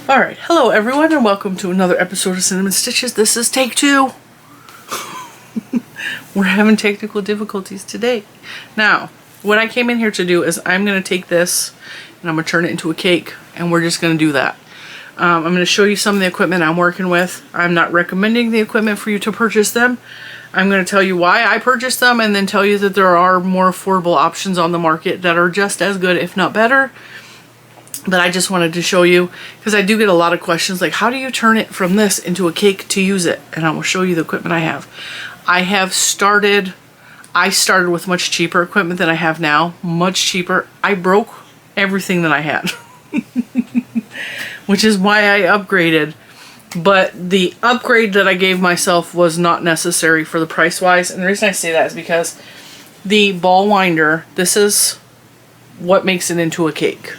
Alright, hello everyone and welcome to another episode of Cinnamon Stitches. This is take 2. We're having technical difficulties today. Now, what I came in here to do is I'm going to take this and I'm going to turn it into a cake, and we're just going to do that. I'm going to show you some of the equipment I'm working with. I'm not recommending the equipment for you to purchase them. I'm going to tell you why I purchased them and then tell you that there are more affordable options on the market that are just as good, if not better. But I just wanted to show you, because I do get a lot of questions like, how do you turn it from this into a cake to use it? And I will show you the equipment I have. I started with much cheaper equipment than I have now. Much cheaper. I broke everything that I had. Which is why I upgraded. But the upgrade that I gave myself was not necessary for the price wise. And the reason I say that is because the ball winder, this is what makes it into a cake.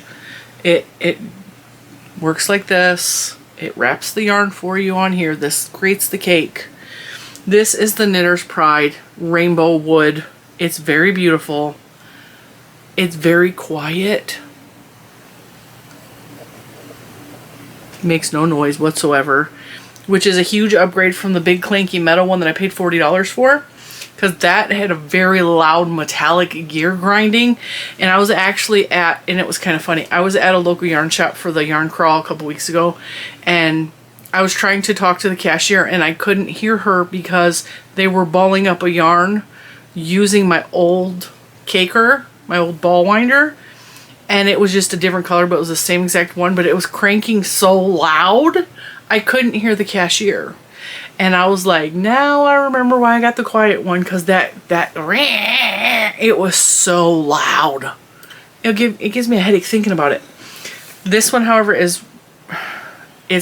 It works like this. It wraps the yarn for you on here. This creates the cake. This is the Knitter's Pride Rainbow Wood. It's very beautiful. It's very quiet. Makes no noise whatsoever, which is a huge upgrade from the big clanky metal one that I paid $40 for, because that had a very loud metallic gear grinding. And I was actually and it was kind of funny, I was at a local yarn shop for the yarn crawl a couple weeks ago, and I was trying to talk to the cashier and I couldn't hear her because they were balling up a yarn using my old caker, my old ball winder. And it was just a different color, but it was the same exact one, but it was cranking so loud I couldn't hear the cashier. And I was like, now I remember why I got the quiet one, because it was so loud. It gives me a headache thinking about it. This one, however, it's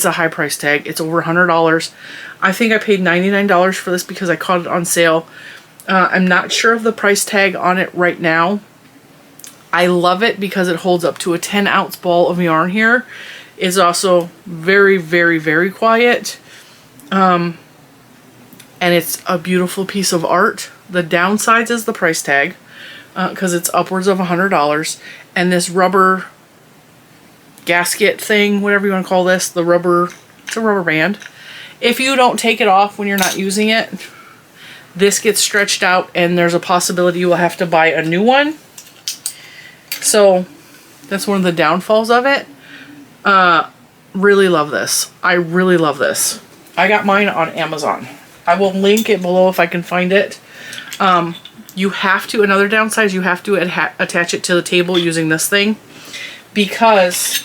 a high price tag. It's over $100. I think I paid $99 for this because I caught it on sale. I'm not sure of the price tag on it right now. I love it because it holds up to a 10-ounce ball of yarn here. It's also very, very, very quiet. And it's a beautiful piece of art. The downsides is the price tag, because it's upwards of $100. And this rubber gasket thing, whatever you want to call this, it's a rubber band. If you don't take it off when you're not using it, this gets stretched out and there's a possibility you will have to buy a new one. So that's one of the downfalls of it. Really love this. I really love this. I got mine on Amazon. I will link it below if I can find it. You have to, another downside is you have to attach it to the table using this thing, because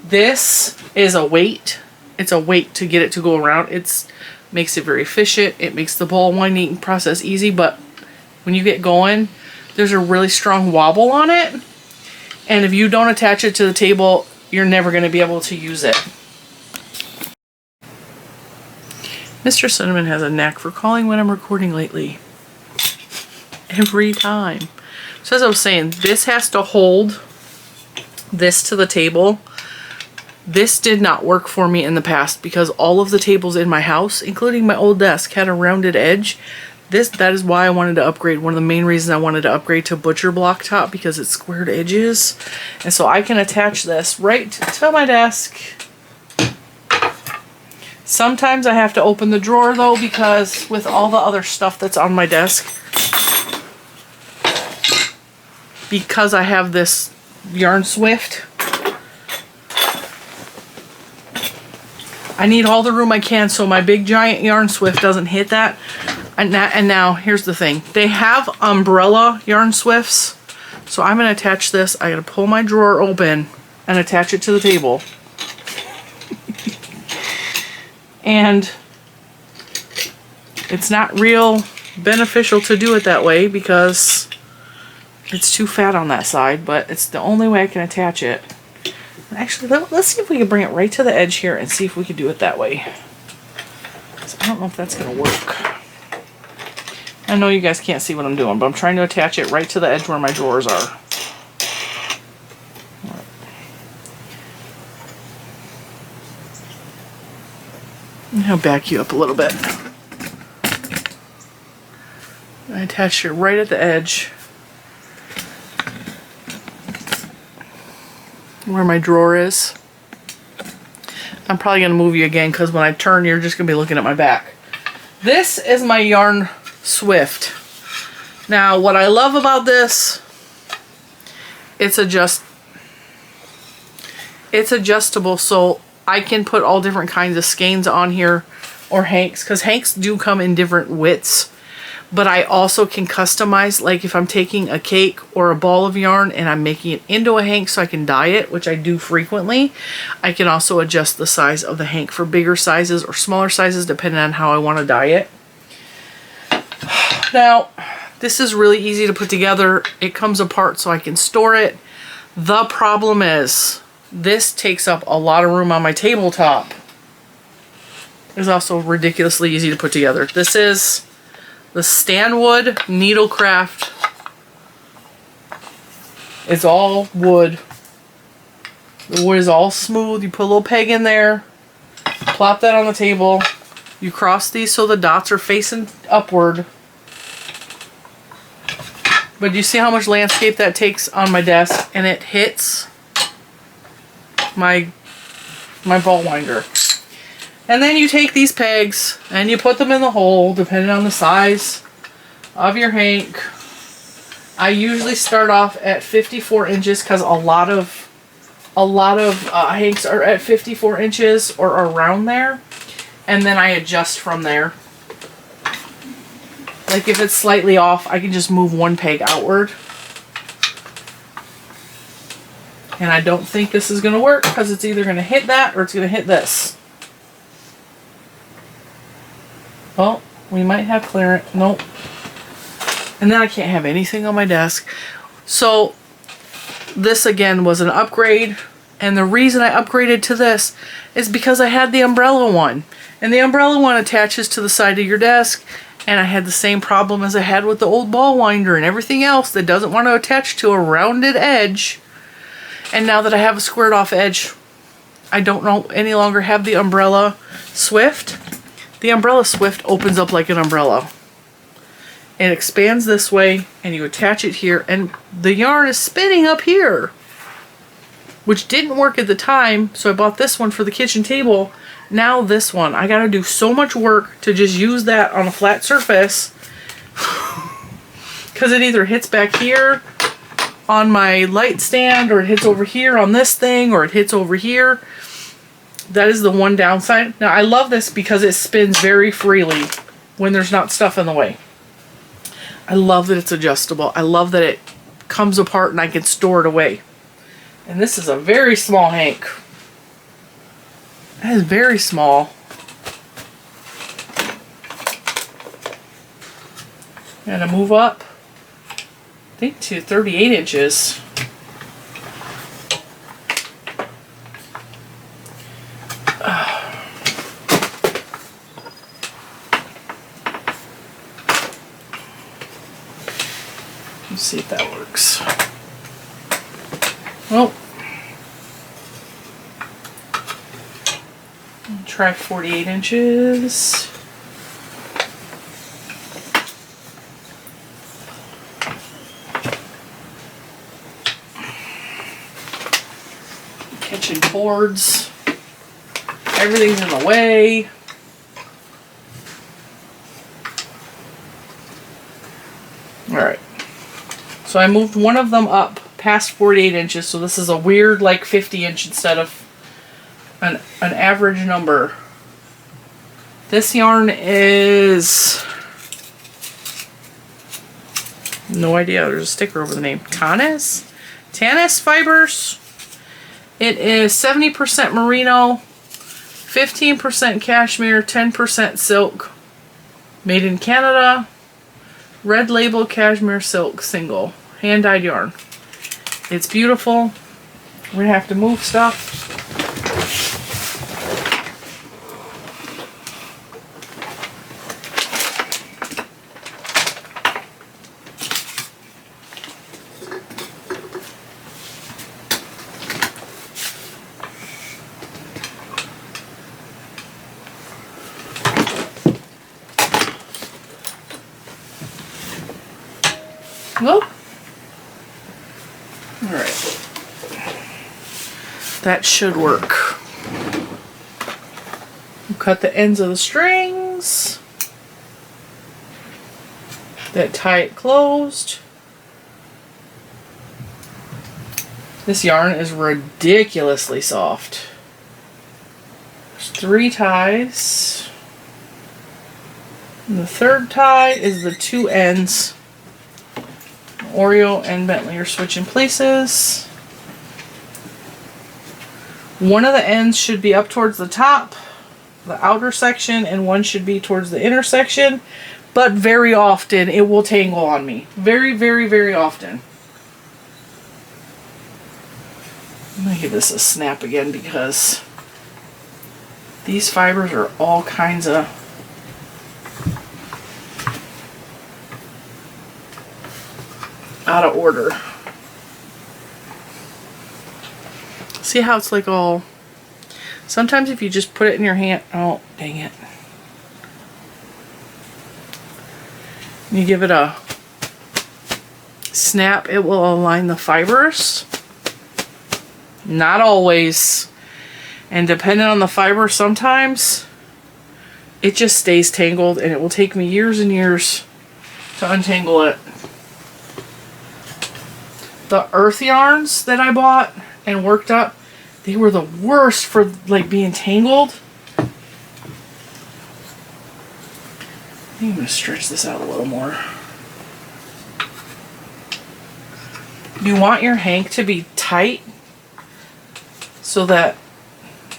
this is a weight. It's a weight to get it to go around. It makes it very efficient. It makes the ball winding process easy, but when you get going, there's a really strong wobble on it. And if you don't attach it to the table, you're never going to be able to use it. Mr. Cinnamon has a knack for calling when I'm recording lately. Every time. So as I was saying, this has to hold this to the table. This did not work for me in the past because all of the tables in my house, including my old desk, had a rounded edge. That is why I wanted to upgrade. One of the main reasons I wanted to upgrade to butcher block top, because it's squared edges. And so I can attach this right to my desk. Sometimes I have to open the drawer though, because with all the other stuff that's on my desk, because I have this yarn swift, I need all the room I can so my big giant yarn swift doesn't hit that. And now here's the thing. They have umbrella yarn swifts. So I'm going to attach this. I got to pull my drawer open and attach it to the table. And it's not real beneficial to do it that way because it's too fat on that side, but it's the only way I can attach it. Actually, let's see if we can bring it right to the edge here and see if we can do it that way. So I don't know if that's going to work. I know you guys can't see what I'm doing, but I'm trying to attach it right to the edge where my drawers are. I'll back you up a little bit. I attached it right at the edge where my drawer is. I'm probably going to move you again because when I turn, you're just going to be looking at my back. This is my yarn Swift. Now, what I love about this, it's adjustable, so I can put all different kinds of skeins on here, or hanks, because hanks do come in different widths. But I also can customize, like if I'm taking a cake or a ball of yarn and I'm making it into a hank so I can dye it, which I do frequently, I can also adjust the size of the hank for bigger sizes or smaller sizes depending on how I want to dye it. Now, this is really easy to put together. It comes apart so I can store it. The problem is, this takes up a lot of room on my tabletop. It's also ridiculously easy to put together. This is the Stanwood Needlecraft. It's all wood. The wood is all smooth. You put a little peg in there, plop that on the table. You cross these so the dots are facing upward. But you see how much landscape that takes on my desk, and it hits my ball winder. And then you take these pegs and you put them in the hole depending on the size of your hank. I usually start off at 54 inches because a lot of hanks are at 54 inches or around there, and then I adjust from there. Like if it's slightly off, I can just move one peg outward. And I don't think this is going to work because it's either going to hit that or it's going to hit this. Well, we might have clearance. Nope. And then I can't have anything on my desk. So this again was an upgrade. And the reason I upgraded to this is because I had the umbrella one. And the umbrella one attaches to the side of your desk. And I had the same problem as I had with the old ball winder and everything else that doesn't want to attach to a rounded edge. And now that I have a squared off edge, I don't any longer have the umbrella Swift. The umbrella Swift opens up like an umbrella. It expands this way and you attach it here and the yarn is spinning up here, which didn't work at the time, so I bought this one for the kitchen table. Now this one, I gotta do so much work to just use that on a flat surface because it either hits back here on my light stand or it hits over here on this thing or it hits over here. That is the one downside. Now I love this because it spins very freely when there's not stuff in the way. I love that it's adjustable. I love that it comes apart and I can store it away. And this is a very small hank. That is very small. I'm gonna move up, I think, to 38 inches. Let's see if that works. Well, try 48 inches. Kitchen boards. Everything's in the way. Alright. So I moved one of them up past 48 inches, so this is a weird like 50 inch instead of an average number. This yarn is, no idea, there's a sticker over the name. Tannis fibers. It is 70% merino, 15% cashmere, 10% silk. Made in Canada. Red label cashmere silk single. Hand dyed yarn. It's beautiful. We're gonna have to move stuff. Well, all right. That should work. cut the ends of the strings that tie it closed. This yarn is ridiculously soft. There's 3 ties. And the third tie is the 2 ends. Oreo and Bentley are switching places. One of the ends should be up towards the top, the outer section, and one should be towards the inner section. But very often it will tangle on me. Very, very, very often. I'm going to give this a snap again because these fibers are all kinds of out of order. See how it's like all... Sometimes if you just put it in your hand... Oh, dang it. You give it a snap, it will align the fibers. Not always. And depending on the fiber, sometimes it just stays tangled and it will take me years and years to untangle it. The earth yarns that I bought and worked up, they were the worst for like being tangled. I think I'm going to stretch this out a little more. You want your hank to be tight so that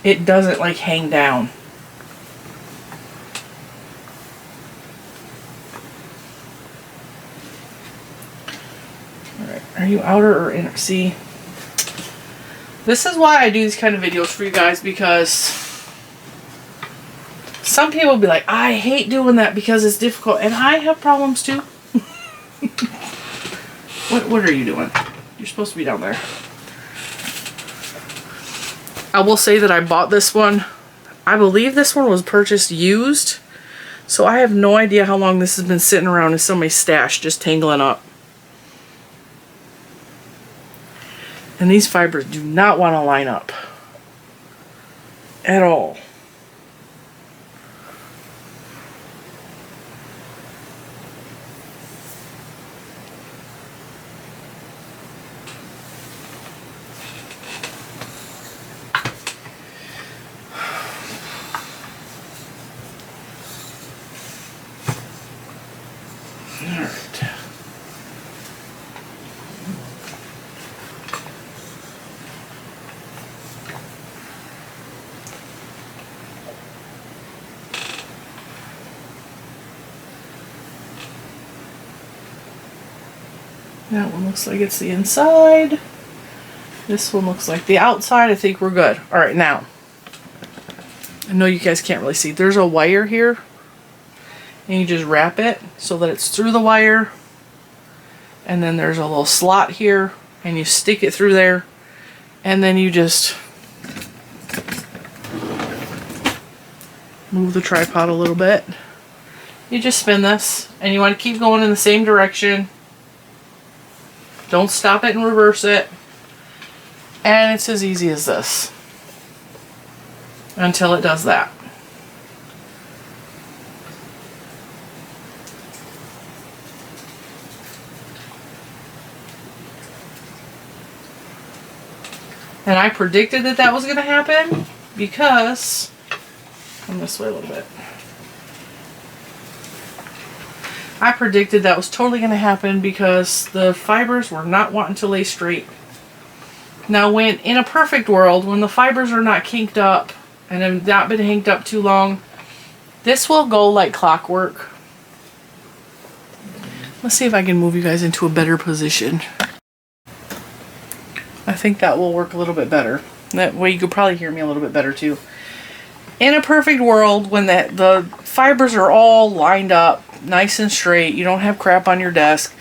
it doesn't like hang down. Alright, are you outer or inner? See, this is why I do these kind of videos for you guys, because some people will be like, I hate doing that because it's difficult, and I have problems too. What are you doing? You're supposed to be down there. I will say that I bought this one. I believe this one was purchased used. So I have no idea how long this has been sitting around in somebody's stash just tangling up. And these fibers do not want to line up at all. That one looks like it's the inside. This one looks like the outside. I think we're good. Alright, now. I know you guys can't really see. There's a wire here. And you just wrap it so that it's through the wire. And then there's a little slot here. And you stick it through there. And then you just move the tripod a little bit. You just spin this. And you want to keep going in the same direction. Don't stop it and reverse it. And it's as easy as this. Until it does that. And I predicted that that was going to happen because... Come this way a little bit. I predicted that was totally going to happen because the fibers were not wanting to lay straight. Now, when in a perfect world, when the fibers are not kinked up and have not been hanged up too long, this will go like clockwork. Let's see if I can move you guys into a better position. I think that will work a little bit better. That way you could probably hear me a little bit better too. In a perfect world, when the fibers are all lined up, nice and straight, you don't have crap on your desk,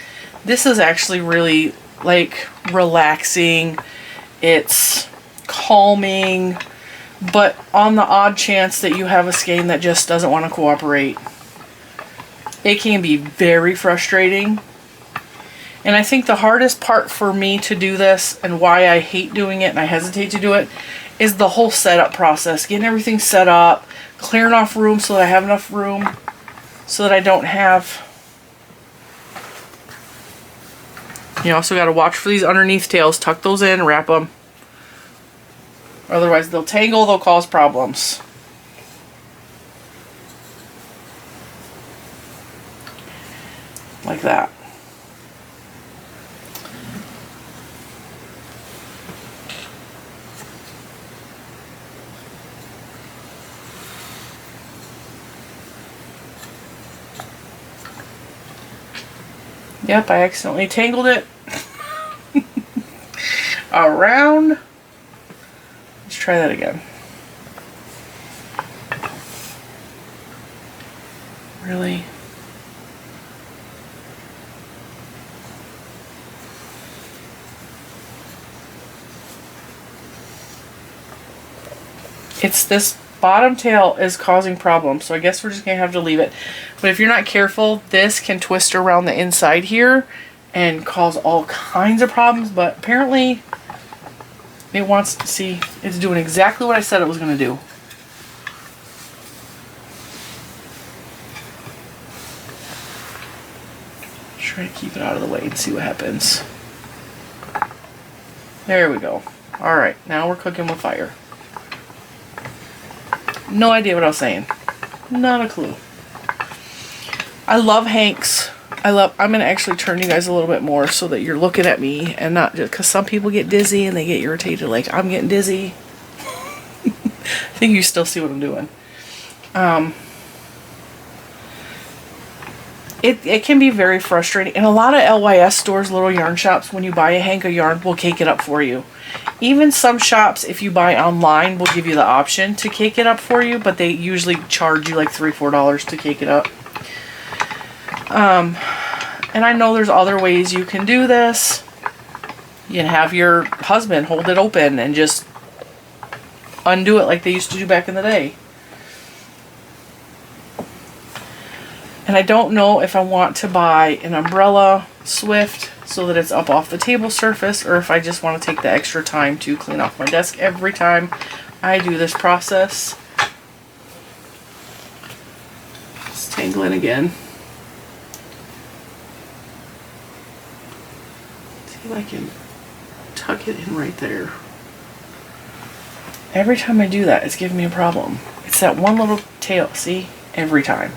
this is actually really like relaxing. It's calming, but on the odd chance that you have a skein that just doesn't want to cooperate, it can be very frustrating. And I think the hardest part for me to do this, and why I hate doing it and I hesitate to do it, is the whole setup process. Getting everything set up, clearing off room so that I have enough room, so that I don't have... You also got to watch for these underneath tails. Tuck those in, wrap them. Otherwise they'll tangle, they'll cause problems. Like that. Yep, I accidentally tangled it around. Let's try that again. Really? It's this bottom tail is causing problems, so I guess we're just gonna have to leave it. But if you're not careful, this can twist around the inside here and cause all kinds of problems. But apparently it wants to see, it's doing exactly what I said it was gonna do. Try to keep it out of the way and see what happens. There we go. Alright, now we're cooking with fire. No idea what I was saying. Not a clue. I love hanks. I'm going to actually turn you guys a little bit more so that you're looking at me and not just, because some people get dizzy and they get irritated like I'm getting dizzy. I think you still see what I'm doing. It can be very frustrating. And a lot of LYS stores, little yarn shops, when you buy a hank of yarn, will cake it up for you. Even some shops, if you buy online, will give you the option to cake it up for you, but they usually charge you like $3 or $4 to cake it up. And I know there's other ways you can do this. You can have your husband hold it open and just undo it like they used to do back in the day. And I don't know if I want to buy an umbrella Swift so that it's up off the table surface, or if I just want to take the extra time to clean off my desk every time I do this process. Let's tangle in again. See if I can tuck it in right there. Every time I do that, it's giving me a problem. It's that one little tail, see? Every time.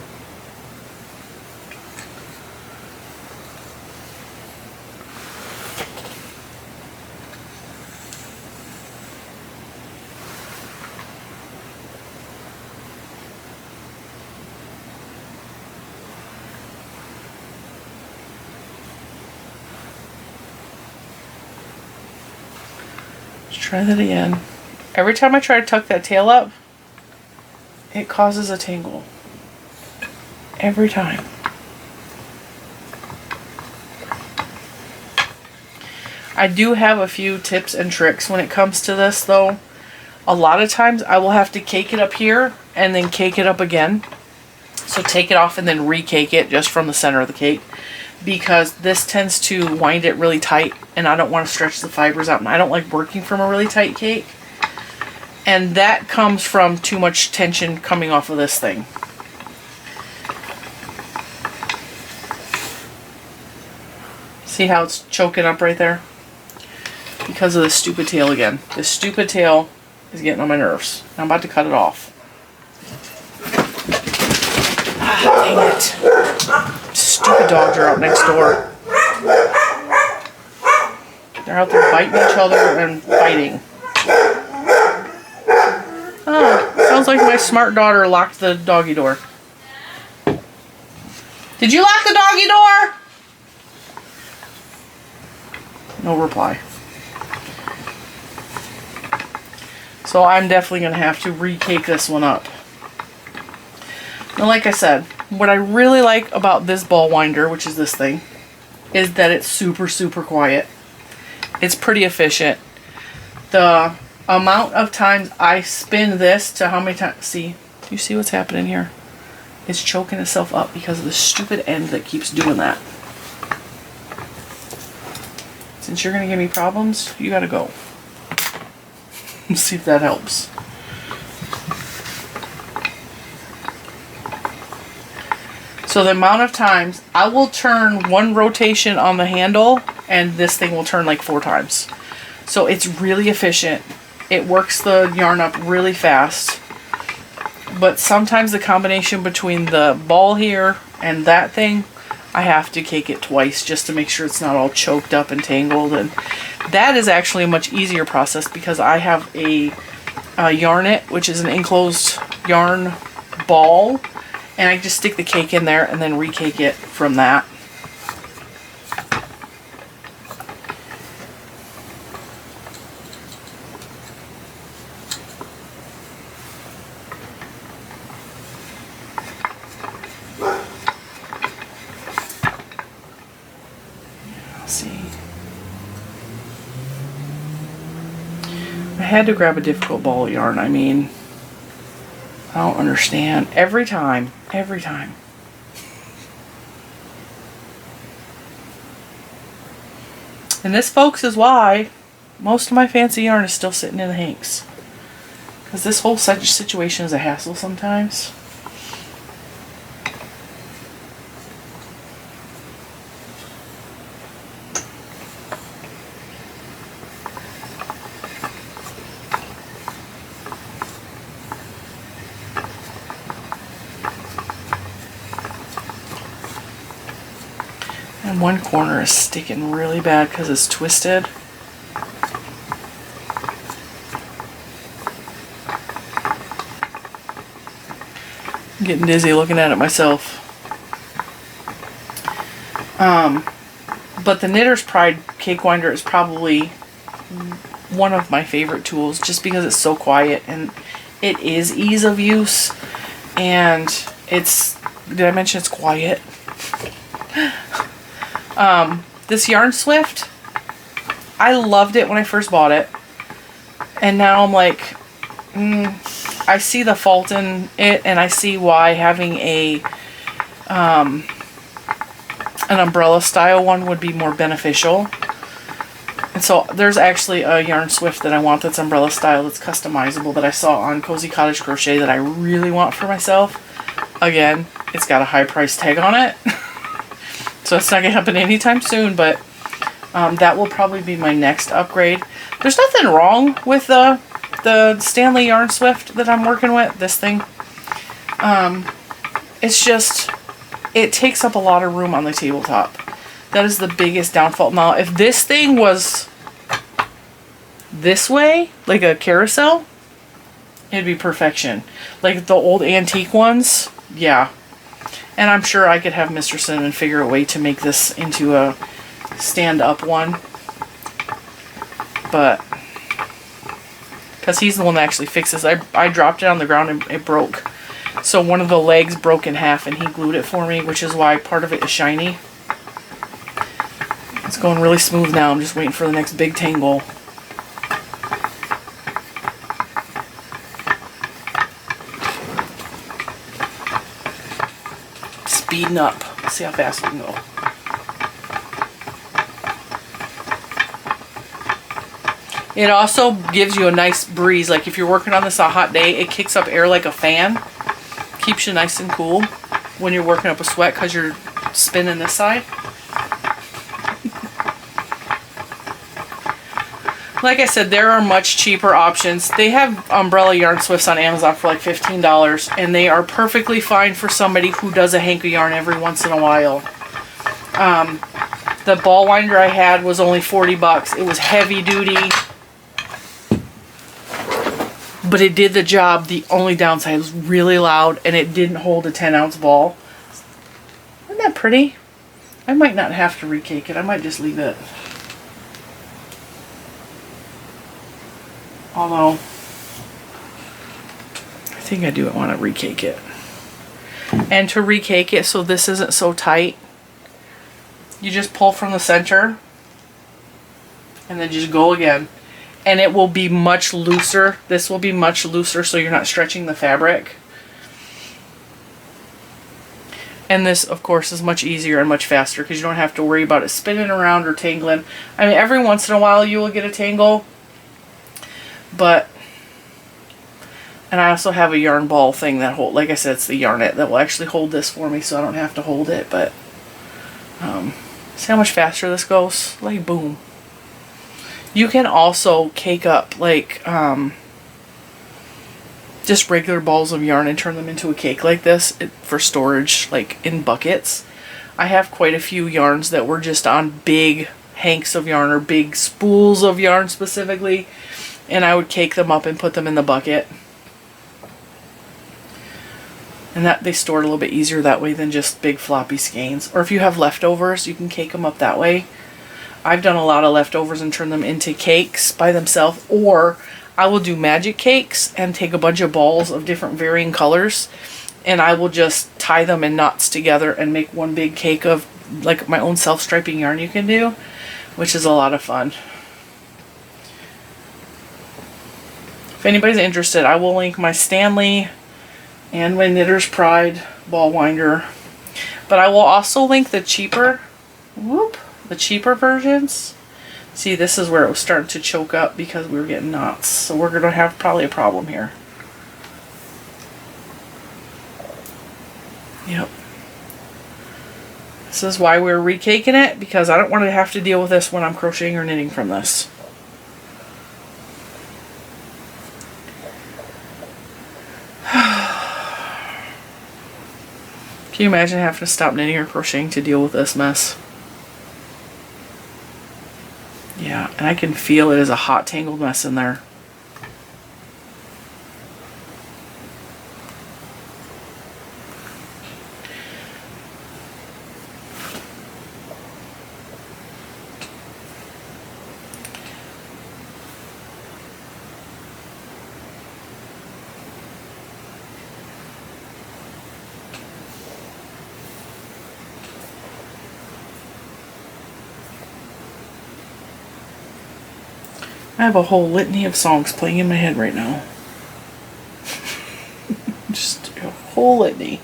Try that again. Every time I try to tuck that tail up, it causes a tangle. Every time. I do have a few tips and tricks when it comes to this though. A lot of times I will have to cake it up here and then cake it up again. So take it off and then re-cake it just from the center of the cake, because this tends to wind it really tight and I don't want to stretch the fibers out, and I don't like working from a really tight cake. And that comes from too much tension coming off of this thing. See how it's choking up right there? Because of this stupid tail again. This stupid tail is getting on my nerves. I'm about to cut it off. Ah, dang it. Stupid dogs are out next door. They're out there biting each other and fighting. Oh, sounds like my smart daughter locked the doggy door. Did you lock the doggy door? No reply. So I'm definitely going to have to re-cake this one up. Now, like I said, what I really like about this ball winder, which is this thing, is that it's super, super quiet. It's pretty efficient. The amount of times I spin this to how many times... See? Do you see what's happening here? It's choking itself up because of the stupid end that keeps doing that. Since you're gonna give me problems, you gotta go. Let's see if that helps. So the amount of times I will turn one rotation on the handle and this thing will turn like 4 times. So it's really efficient. It works the yarn up really fast. But sometimes the combination between the ball here and that thing, I have to cake it twice just to make sure it's not all choked up and tangled. And that is actually a much easier process because I have a Yarn-It, which is an enclosed yarn ball. And I just stick the cake in there and then recake it from that. Let's see. I had to grab a difficult ball of yarn. I mean, I don't understand. Every time. Every time. And this, folks, is why most of my fancy yarn is still sitting in the hanks. Because this whole situation is a hassle sometimes. And one corner is sticking really bad because it's twisted. I'm getting dizzy looking at it myself. But the Knitter's Pride cake winder is probably one of my favorite tools just because it's so quiet and it is ease of use and it's, did I mention it's quiet? This Yarn Swift, I loved it when I first bought it, and now I'm like, I see the fault in it, and I see why having a an umbrella style one would be more beneficial. And so there's actually a Yarn Swift that I want that's umbrella style that's customizable that I saw on Cozy Cottage Crochet that I really want for myself. Again, it's got a high price tag on it. So it's not going to happen anytime soon, but that will probably be my next upgrade. There's nothing wrong with the Stanley Yarn Swift that I'm working with, this thing. It's just, it takes up a lot of room on the tabletop. That is the biggest downfall. Now, if this thing was this way, like a carousel, it'd be perfection. Like the old antique ones, yeah. And I'm sure I could have Mr. Cinnamon figure a way to make this into a stand-up one. But, because he's the one that actually fixes. I dropped it on the ground and it broke. So one of the legs broke in half and he glued it for me, which is why part of it is shiny. It's going really smooth now. I'm just waiting for the next big tangle. Speeding up. Let's see how fast we can go. It also gives you a nice breeze. Like if you're working on this on a hot day, it kicks up air like a fan. Keeps you nice and cool when you're working up a sweat because you're spinning this side. Like I said, there are much cheaper options. They have umbrella yarn swifts on Amazon for like $15, and they are perfectly fine for somebody who does a hank of yarn every once in a while. The ball winder I had was only 40 bucks. It was heavy duty, but it did the job. The only downside was really loud, and it didn't hold a 10-ounce ball. Isn't that pretty? I might not have to recake it. I might just leave it. Although, I think I do want to recake it. And to recake it so this isn't so tight, you just pull from the center and then just go again. And it will be much looser. This will be much looser so you're not stretching the fabric. And this, of course, is much easier and much faster because you don't have to worry about it spinning around or tangling. I mean, every once in a while you will get a tangle, but... And I also have a yarn ball thing that hold, like I said, it's the Yarnet that will actually hold this for me, so I don't have to hold it. But see how much faster this goes? Like boom. You can also cake up like just regular balls of yarn and turn them into a cake like this for storage, like in buckets. I have quite a few yarns that were just on big hanks of yarn or big spools of yarn specifically, and I would cake them up and put them in the bucket. And that they store it a little bit easier that way than just big floppy skeins. Or if you have leftovers, you can cake them up that way. I've done a lot of leftovers and turn them into cakes by themselves. Or I will do magic cakes and take a bunch of balls of different varying colors. And I will just tie them in knots together and make one big cake of like my own self-striping yarn you can do. Which is a lot of fun. If anybody's interested, I will link my Stanley and my Knitter's Pride ball winder. But I will also link the cheaper, the cheaper versions. See, this is where it was starting to choke up because we were getting knots. So we're going to have probably a problem here. Yep. This is why we're recaking it, because I don't want to have to deal with this when I'm crocheting or knitting from this. Can you imagine having to stop knitting or crocheting to deal with this mess? Yeah, and I can feel it is a hot tangled mess in there. I have a whole litany of songs playing in my head right now. Just a whole litany.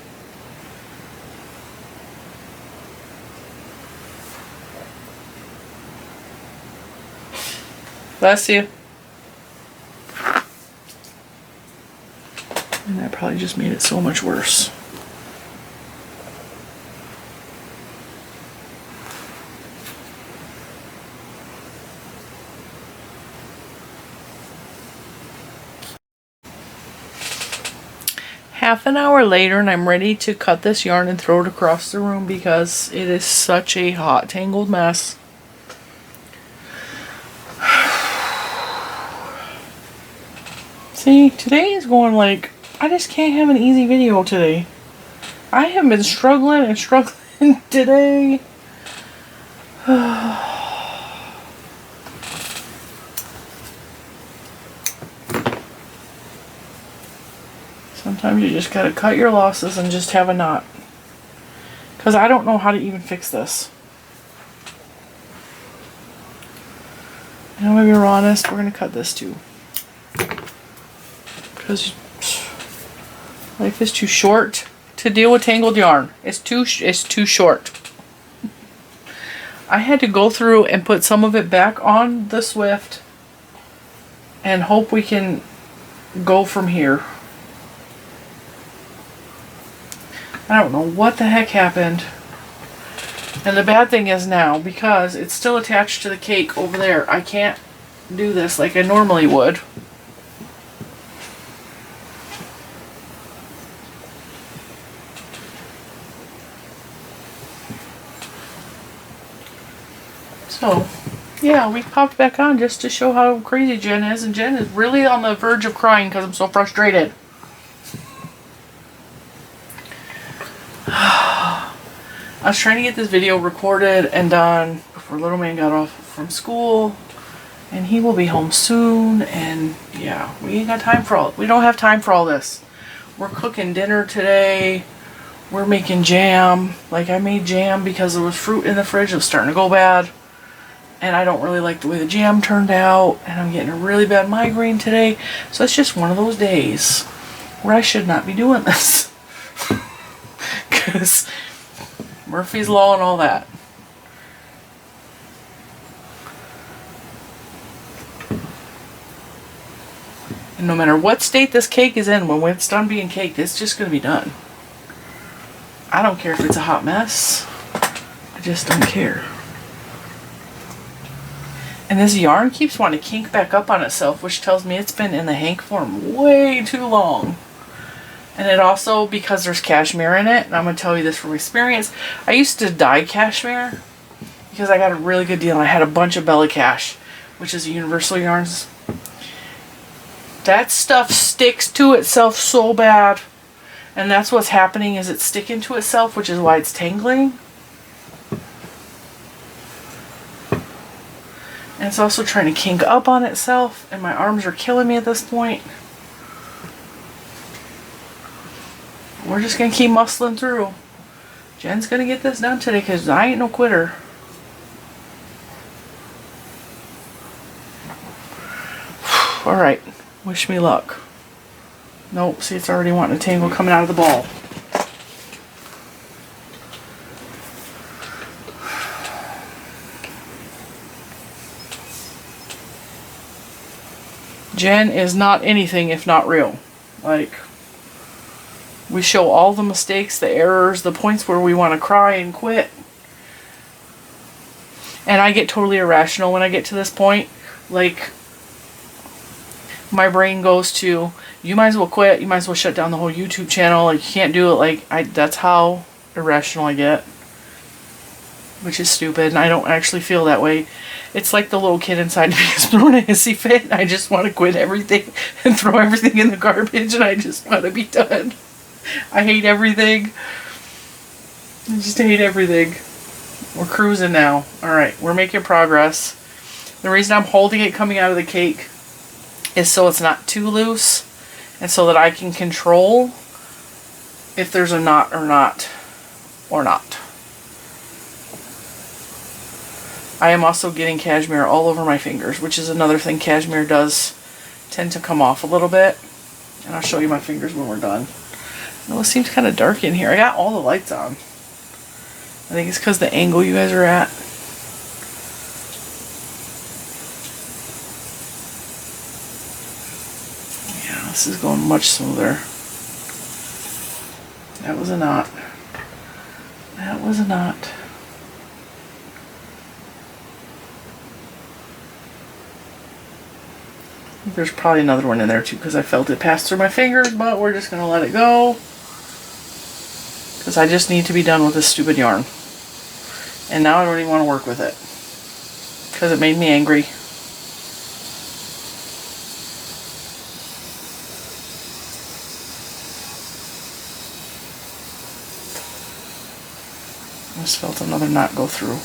Bless you. And that probably just made it so much worse. Half an hour later and I'm ready to cut this yarn and throw it across the room because it is such a hot tangled mess. See, today is going like, I just can't have an easy video today. I have been struggling and struggling today. Sometimes you just gotta cut your losses and just have a knot. Because I don't know how to even fix this. And I'm gonna be honest, we're gonna cut this too. Because life is too short to deal with tangled yarn. It's too short. I had to go through and put some of it back on the Swift and hope we can go from here. I don't know what the heck happened. And the bad thing is now, because it's still attached to the cake over there, I can't do this like I normally would. So, yeah, we popped back on just to show how crazy Jen is, and Jen is really on the verge of crying because I'm so frustrated. I was trying to get this video recorded and done before little man got off from school, and he will be home soon, and yeah, we ain't got time for all, we don't have time for all this. We're cooking dinner today, we're making jam, like I made jam because there was fruit in the fridge that was starting to go bad, and I don't really like the way the jam turned out, and I'm getting a really bad migraine today, so it's just one of those days where I should not be doing this. Because Murphy's Law and all that. And no matter what state this cake is in, when it's done being caked, it's just going to be done. I don't care if it's a hot mess. I just don't care. And this yarn keeps wanting to kink back up on itself, which tells me it's been in the hank form way too long. And it also, because there's cashmere in it, and I'm going to tell you this from experience, I used to dye cashmere because I got a really good deal. I had a bunch of Bella Cash, which is a Universal Yarns. That stuff sticks to itself so bad. And that's what's happening, is it's sticking to itself, which is why it's tangling. And it's also trying to kink up on itself, and my arms are killing me at this point. We're just going to keep muscling through. Jen's going to get this done today because I ain't no quitter. Alright, wish me luck. Nope, see, it's already wanting to tangle coming out of the ball. Jen is not anything if not real. Like, we show all the mistakes, the errors, the points where we want to cry and quit. And I get totally irrational when I get to this point. Like, my brain goes to, you might as well quit, you might as well shut down the whole YouTube channel, like, you can't do it. Like, that's how irrational I get. Which is stupid, and I don't actually feel that way. It's like the little kid inside me is throwing a hissy fit, and I just want to quit everything and throw everything in the garbage, and I just want to be done. I hate everything. I just hate everything. We're cruising now. Alright, we're making progress. The reason I'm holding it coming out of the cake is so it's not too loose, and so that I can control if there's a knot or not. I am also getting cashmere all over my fingers, which is another thing. Cashmere does tend to come off a little bit. And I'll show you my fingers when we're done. Oh, it seems kind of dark in here. I got all the lights on. I think it's because the angle you guys are at. Yeah, this is going much smoother. That was a knot. That was a knot. There's probably another one in there too because I felt it pass through my fingers, but we're just going to let it go. Because I just need to be done with this stupid yarn. And now I don't even want to work with it. Because it made me angry. I just felt another knot go through.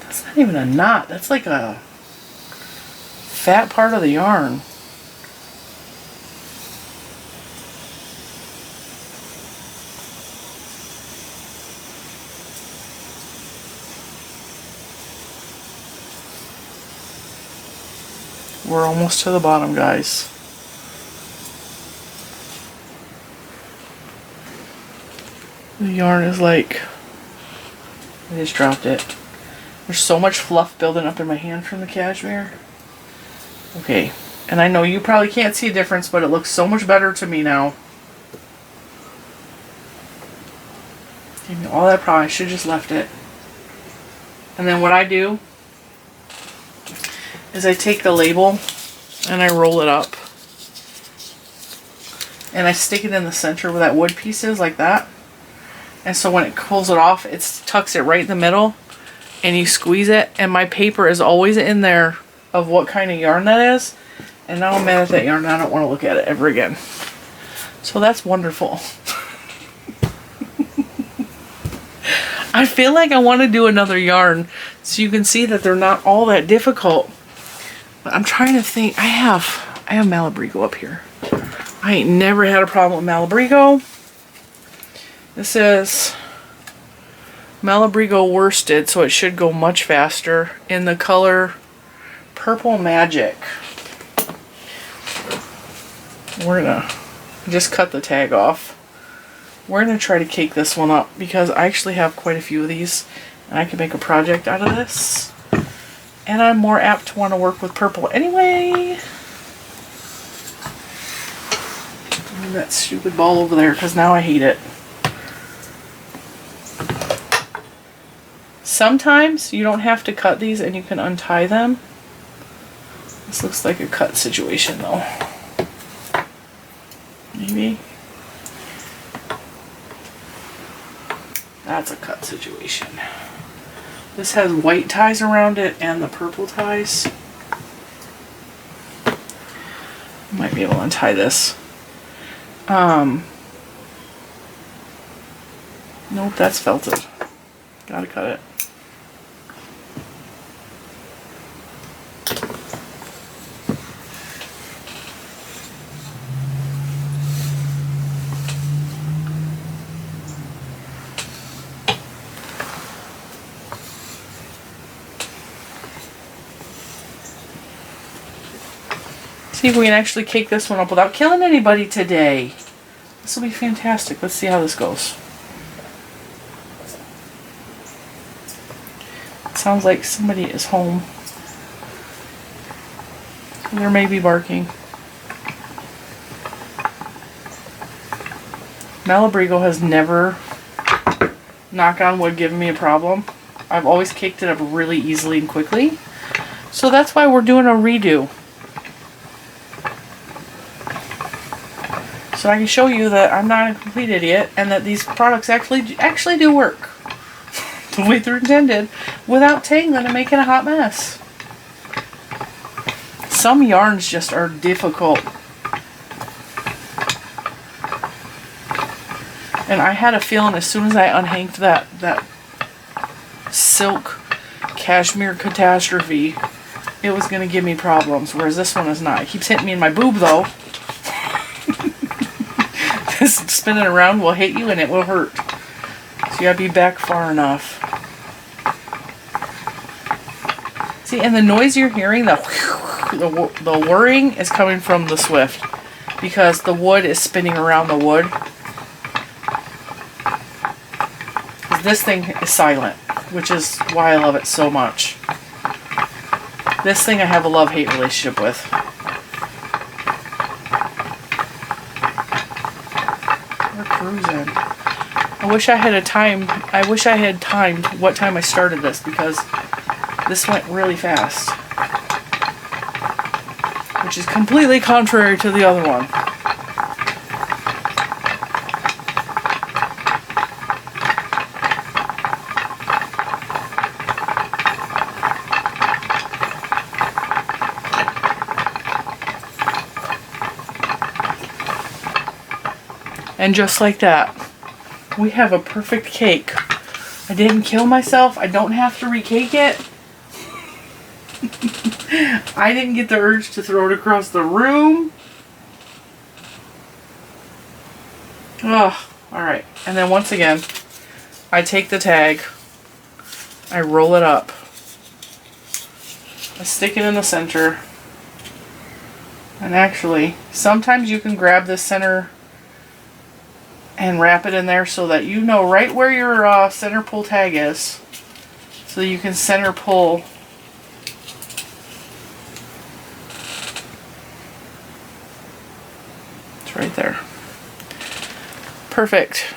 That's not even a knot. That's like a fat part of the yarn. We're almost to the bottom, guys. The yarn is like, I just dropped it. There's so much fluff building up in my hand from the cashmere. Okay, and I know you probably can't see a difference, but it looks so much better to me now. Gave me all that problem. I should have just left it. And then what I do is I take the label and I roll it up. And I stick it in the center where that wood piece is, like that. And so when it pulls it off, it tucks it right in the middle. And you squeeze it. And my paper is always in there of what kind of yarn that is. And now I'm mad at that yarn and I don't want to look at it ever again. So that's wonderful. I feel like I want to do another yarn so you can see that they're not all that difficult. But I'm trying to think. I have Malabrigo up here. I ain't never had a problem with Malabrigo. This is Malabrigo worsted, so it should go much faster, in the color Purple Magic. We're gonna Just cut the tag off. We're going to try to cake this one up because I actually have quite a few of these and I can make a project out of this. And I'm more apt to want to work with purple anyway. Move that stupid ball over there because now I hate it. Sometimes you don't have to cut these and you can untie them. This looks like a cut situation though. Maybe. That's a cut situation. This has white ties around it and the purple ties. Might be able to untie this. Nope, that's felted. Gotta cut it. See if we can actually cake this one up without killing anybody today. This will be fantastic. Let's see how this goes. It sounds like somebody is home. There may be barking. Malabrigo has never, knock on wood, given me a problem. I've always caked it up really easily and quickly. So that's why we're doing a redo. So I can show you that I'm not a complete idiot and that these products actually do work the way they're intended without tangling and making a hot mess. Some yarns just are difficult. And I had a feeling as soon as I unhanged that silk cashmere catastrophe, it was going to give me problems, whereas this one is not. It keeps hitting me in my boob though. This spinning around will hit you and it will hurt. So you gotta be back far enough. See, and the noise you're hearing, the whirring is coming from the Swift because the wood is spinning around the wood. This thing is silent, which is why I love it so much. This thing I have a love-hate relationship with. Cruising. I wish I had timed what time I started this because this went really fast. Which is completely contrary to the other one. And just like that, we have a perfect cake. I didn't kill myself. I don't have to recake it. I didn't get the urge to throw it across the room. Oh, alright. And then once again, I take the tag, I roll it up, I stick it in the center, and actually, sometimes you can grab this center and wrap it in there so that you know right where your center pull tag is, so you can center pull. It's right there. Perfect.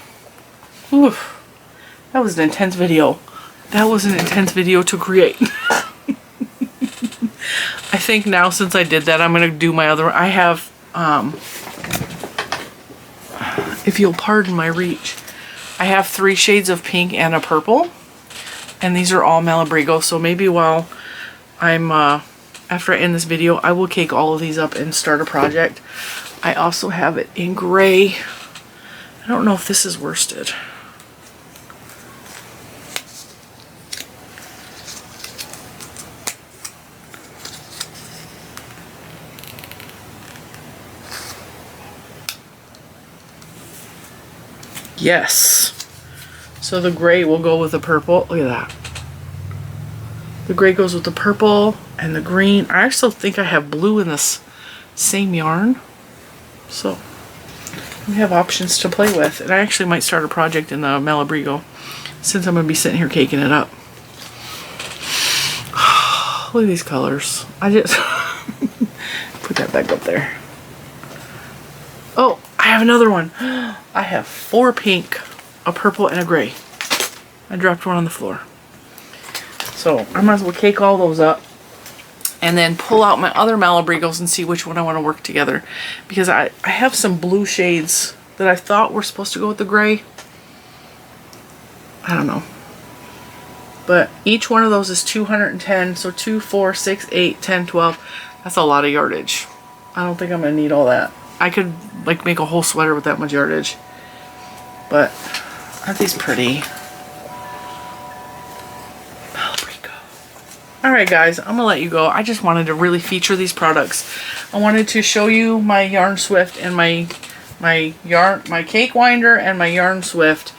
Oof. That was an intense video. That was an intense video to create. I think now since I did that, I'm going to do my other. I have, if you'll pardon my reach, I have 3 shades of pink and a purple. And these are all Malabrigo. So maybe while I'm, after I end this video, I will cake all of these up and start a project. I also have it in gray. I don't know if this is worsted. Yes. So the gray will go with the purple. Look at that. The gray goes with the purple and the green. I actually think I have blue in this same yarn. So we have options to play with. And I actually might start a project in the Malabrigo since I'm going to be sitting here caking it up. Look at these colors. I just put that back up there. Oh, I have another one. I have 4 pink, a purple, and a gray. I dropped one on the floor. So I might as well cake all those up and then pull out my other Malabrigos and see which one I want to work together. Because I have some blue shades that I thought were supposed to go with the gray. I don't know. But each one of those is 210. So 2, 4, 6, 8, 10, 12. That's a lot of yardage. I don't think I'm going to need all that. I could like make a whole sweater with that much yardage. But aren't these pretty? Alright guys, I'm going to let you go. I just wanted to really feature these products. I wanted to show you my Yarn Swift and my cake winder and my Yarn Swift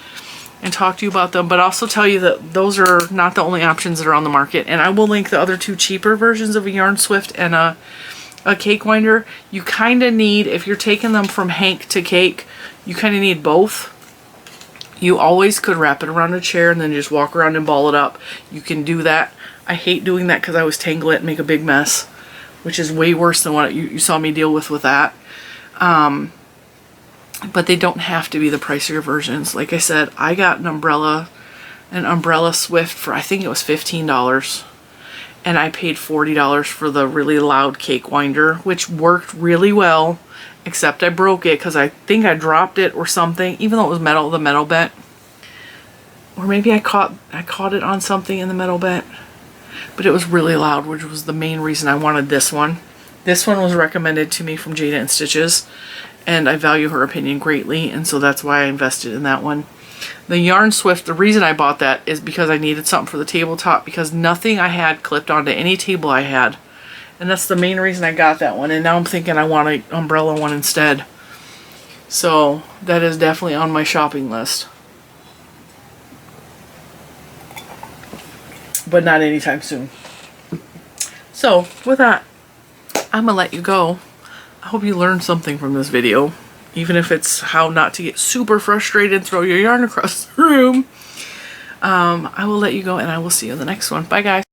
and talk to you about them, but also tell you that those are not the only options that are on the market. And I will link the other 2 cheaper versions of a Yarn Swift and a cake winder. You kind of need, if you're taking them from hank to cake, you kind of need both. You always could wrap it around a chair and then just walk around and ball it up. You can do that. I hate doing that because I always tangle it and make a big mess, which is way worse than what you saw me deal with that. But they don't have to be the pricier versions. Like I said, I got an umbrella Swift for, I think it was $15. And I paid $40 for the really loud cake winder, which worked really well, except I broke it because I think I dropped it or something, even though it was metal, the metal bent. Or maybe I caught it on something in the metal bent. But it was really loud, which was the main reason I wanted this one. This one was recommended to me from Lilo N Stitches, and I value her opinion greatly, and so that's why I invested in that one. The Yarn Swift, the reason I bought that is because I needed something for the tabletop, because nothing I had clipped onto any table I had. And that's the main reason I got that one, and now I'm thinking I want an umbrella one instead. So that is definitely on my shopping list. But not anytime soon. So with that, I'm gonna let you go. I hope you learned something from this video, even if it's how not to get super frustrated and throw your yarn across the room. I will let you go, and I will see you in the next one. Bye guys.